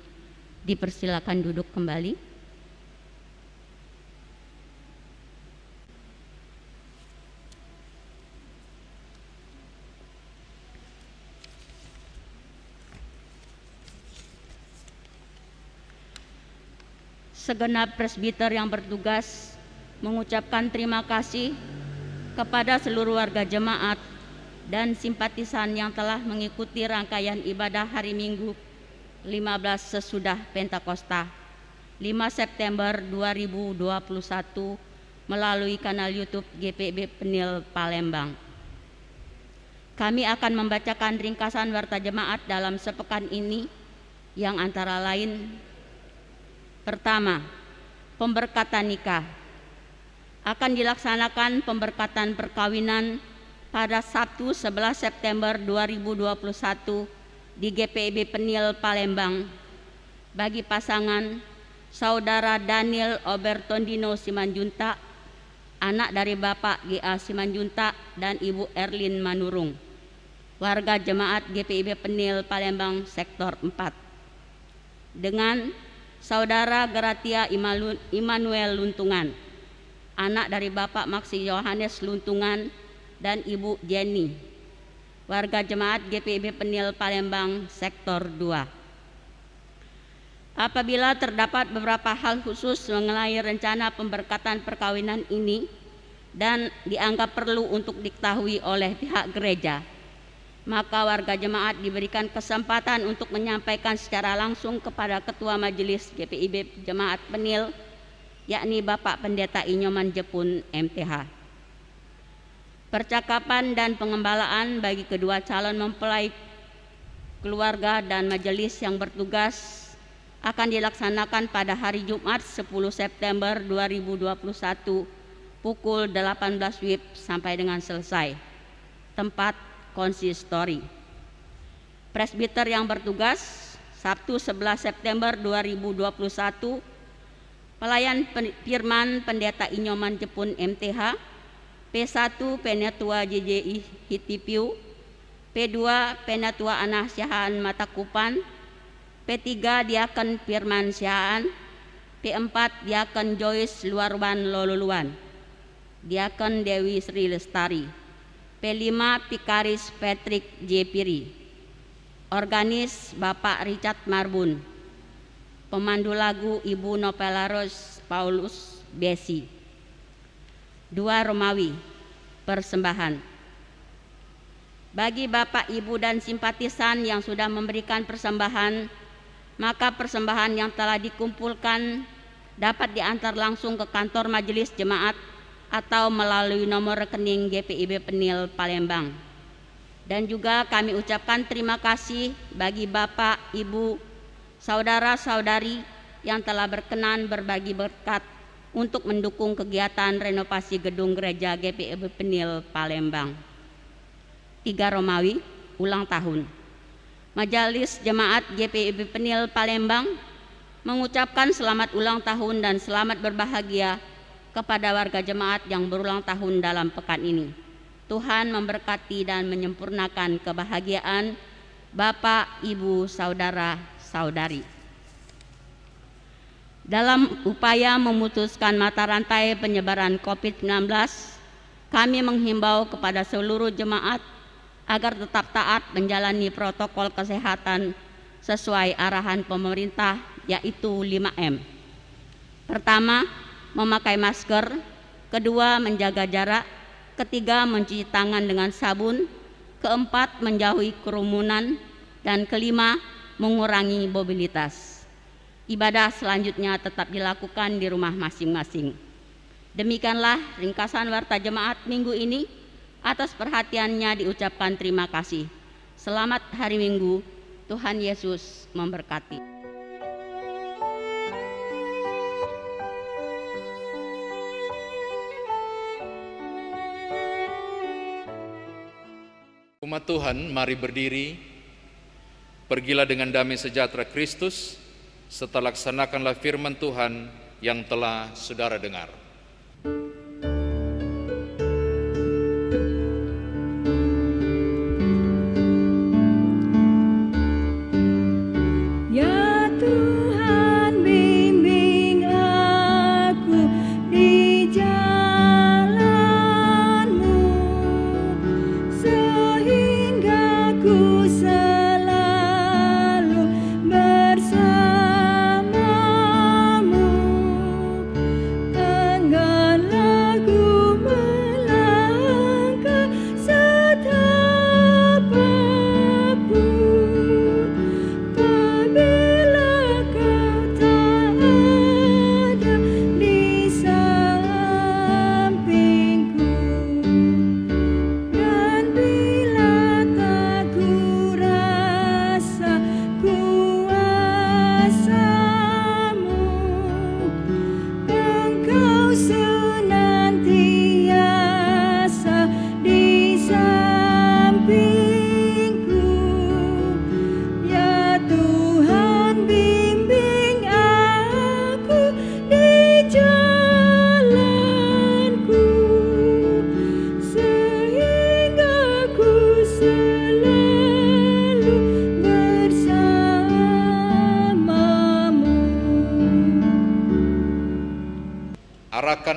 Dipersilakan duduk kembali. segenap presbiter yang bertugas mengucapkan terima kasih kepada seluruh warga jemaat dan simpatisan yang telah mengikuti rangkaian ibadah hari Minggu 15 sesudah Pentakosta 5 September 2021 melalui kanal YouTube GPIB Penil Palembang. Kami akan membacakan ringkasan warta jemaat dalam sepekan ini yang antara lain: pertama, pemberkatan nikah. Akan dilaksanakan pemberkatan perkawinan pada Sabtu 11 September 2021 di GPIB Penil Palembang bagi pasangan Saudara Daniel Obertondino Simanjuntak, anak dari Bapak G.A. Simanjuntak dan Ibu Erlin Manurung, warga jemaat GPIB Penil Palembang Sektor 4, dengan Saudara Gratia Immanuel Luntungan, anak dari Bapak Maksi Yohanes Luntungan dan Ibu Jenny, warga jemaat GPIB Penil Palembang Sektor 2. Apabila terdapat beberapa hal khusus mengenai rencana pemberkatan perkawinan ini dan dianggap perlu untuk diketahui oleh pihak gereja, maka warga jemaat diberikan kesempatan untuk menyampaikan secara langsung kepada Ketua Majelis GPIB Jemaat Penil, yakni Bapak Pendeta Inyoman Jepun MTH. Percakapan dan pengembalaan bagi kedua calon mempelai, keluarga dan majelis yang bertugas akan dilaksanakan pada hari Jumat 10 September 2021 pukul 18 WIB sampai dengan selesai. Tempat konsistori. Presbiter yang bertugas Sabtu 11 September 2021, pelayan firman Pendeta Inyoman Jepun MTH, P1 Penatua JJI Hitipiu, P2 Penatua Anah Syahaan Matakupan, P3 Diaken Firman Syahaan, P4 Diaken Joyce Luarwan Loluluan, Diaken Dewi Sri Lestari, P5 Pikaris Patrick J. Piri, Organis Bapak Richard Marbun, pemandu lagu Ibu Nopelaros Paulus Besi. 2 Romawi, persembahan. Bagi Bapak, Ibu dan simpatisan yang sudah memberikan persembahan, maka persembahan yang telah dikumpulkan dapat diantar langsung ke kantor majelis jemaat atau melalui nomor rekening GPIB Penil Palembang. Dan juga kami ucapkan terima kasih bagi Bapak, Ibu, saudara-saudari yang telah berkenan berbagi berkat untuk mendukung kegiatan renovasi gedung gereja GPIB Penil Palembang. 3 Romawi, ulang tahun. Majelis Jemaat GPIB Penil Palembang mengucapkan selamat ulang tahun dan selamat berbahagia kepada warga jemaat yang berulang tahun dalam pekan ini. Tuhan memberkati dan menyempurnakan kebahagiaan Bapak, Ibu, Saudara, Saudari. Dalam upaya memutuskan mata rantai penyebaran COVID-19, kami menghimbau kepada seluruh jemaat agar tetap taat menjalani protokol kesehatan sesuai arahan pemerintah, yaitu 5M. Pertama, memakai masker. Kedua, menjaga jarak. Ketiga, mencuci tangan dengan sabun. Keempat, menjauhi kerumunan. Dan kelima, mengurangi mobilitas. Ibadah selanjutnya tetap dilakukan di rumah masing-masing. Demikianlah ringkasan warta jemaat minggu ini. Atas perhatiannya diucapkan terima kasih. Selamat hari Minggu. Tuhan Yesus memberkati. Umat Tuhan, mari berdiri. Pergilah dengan damai sejahtera Kristus, serta laksanakanlah firman Tuhan yang telah saudara dengar. Ya Tuhan, bimbing aku di jalan-Mu, sehingga ku selalu bersama-Mu.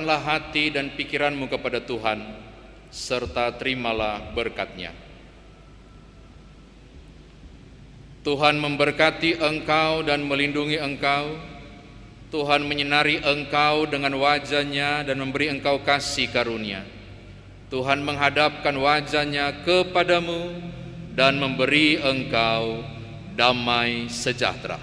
Arahkanlah hati dan pikiranmu kepada Tuhan, serta terimalah berkat-Nya. Tuhan memberkati engkau dan melindungi engkau. Tuhan menyinari engkau dengan wajah-Nya dan memberi engkau kasih karunia. Tuhan menghadapkan wajah-Nya kepadamu dan memberi engkau damai sejahtera.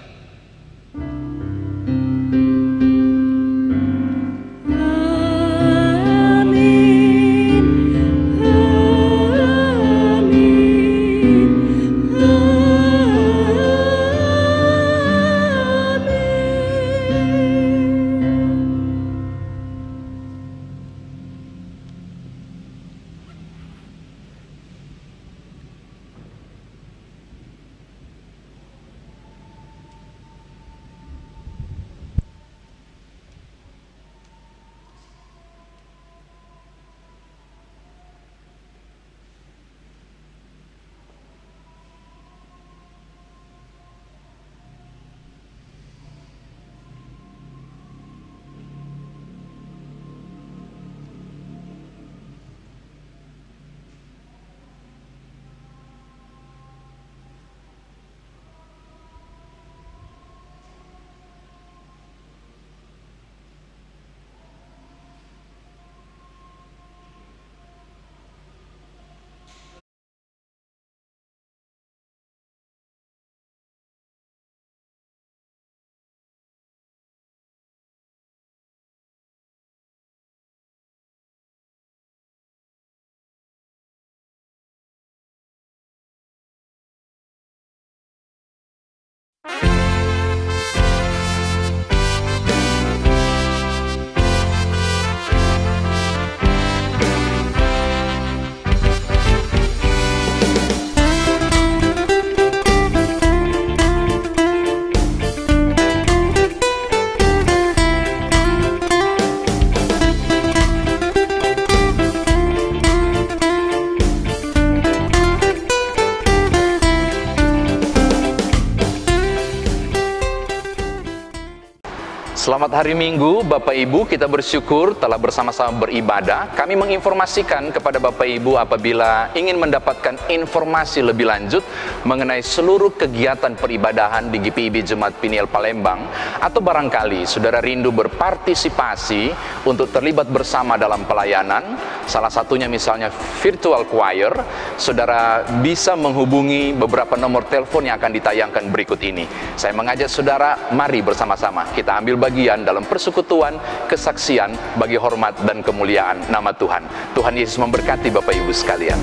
Selamat hari Minggu, Bapak Ibu. Kita bersyukur telah bersama-sama beribadah. Kami menginformasikan kepada Bapak Ibu apabila ingin mendapatkan informasi lebih lanjut mengenai seluruh kegiatan peribadahan di GPIB Jemaat Peniel Palembang, atau barangkali saudara rindu berpartisipasi untuk terlibat bersama dalam pelayanan, salah satunya misalnya virtual choir, saudara bisa menghubungi beberapa nomor telepon yang akan ditayangkan berikut ini. Saya mengajak saudara, mari bersama-sama kita ambil bagian dalam persekutuan kesaksian bagi hormat dan kemuliaan nama Tuhan. Tuhan Yesus memberkati Bapak Ibu sekalian.